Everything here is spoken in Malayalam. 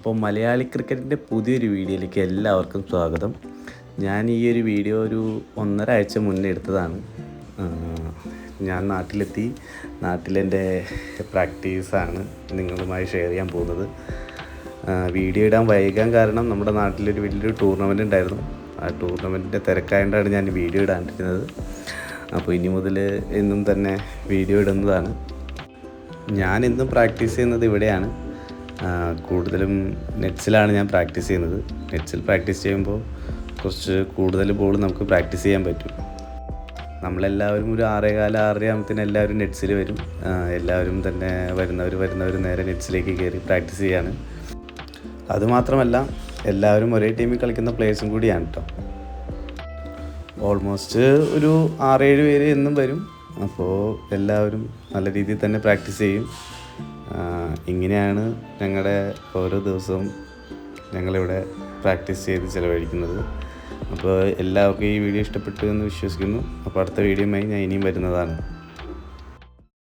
അപ്പോൾ മലയാളി ക്രിക്കറ്റിൻ്റെ പുതിയൊരു വീഡിയോയിലേക്ക് എല്ലാവർക്കും സ്വാഗതം. ഞാൻ ഈ ഒരു വീഡിയോ ഒരു 1.5 ആഴ്ച മുന്നേ എടുത്തതാണ്. ഞാൻ നാട്ടിലെൻ്റെ പ്രാക്ടീസാണ് നിങ്ങളുമായി ഷെയർ ചെയ്യാൻ പോകുന്നത്. വീഡിയോ ഇടാൻ വൈകാൻ കാരണം നമ്മുടെ നാട്ടിലൊരു വലിയൊരു ടൂർണമെൻറ്റ് ഉണ്ടായിരുന്നു. ആ ടൂർണമെൻറ്റിൻ്റെ തിരക്കായതുകൊണ്ടാണ് ഞാൻ വീഡിയോ ഇടാണ്ടിരുന്നത്. അപ്പോൾ ഇനി മുതൽ എന്നും തന്നെ വീഡിയോ ഇടുന്നതാണ്. ഞാൻ എന്നും പ്രാക്ടീസ് ചെയ്യുന്നത് ഇവിടെയാണ്. കൂടുതലും നെറ്റ്സിലാണ് ഞാൻ പ്രാക്ടീസ് ചെയ്യുന്നത്. നെറ്റ്സിൽ പ്രാക്ടീസ് ചെയ്യുമ്പോൾ കുറച്ച് കൂടുതൽ ബോൾ നമുക്ക് പ്രാക്ടീസ് ചെയ്യാൻ പറ്റും. നമ്മളെല്ലാവരും ഒരു 6:15 ആകുമ്പത്തേന് എല്ലാവരും നെറ്റ്സിൽ വരും. എല്ലാവരും തന്നെ വരുന്നവർ നേരെ നെറ്റ്സിലേക്ക് കയറി പ്രാക്ടീസ് ചെയ്യാണ്. അതുമാത്രമല്ല എല്ലാവരും ഒരേ ടീമിൽ കളിക്കുന്ന പ്ലേയേഴ്സും കൂടിയാണ് കേട്ടോ. ഓൾമോസ്റ്റ് ഒരു 6-7 പേര് എന്നും വരും. അപ്പോൾ എല്ലാവരും നല്ല രീതിയിൽ തന്നെ പ്രാക്ടീസ് ചെയ്യും. ഇങ്ങനെയാണ് ഞങ്ങളുടെ ഓരോ ദിവസവും ഞങ്ങളിവിടെ പ്രാക്ടീസ് ചെയ്ത് ചിലവഴിക്കുന്നത്. അപ്പോൾ എല്ലാവർക്കും ഈ വീഡിയോ ഇഷ്ടപ്പെട്ടു എന്ന് വിശ്വസിക്കുന്നു. അപ്പോൾ അടുത്ത വീഡിയോയുമായി ഞാൻ ഇനിയും വരുന്നതാണ്.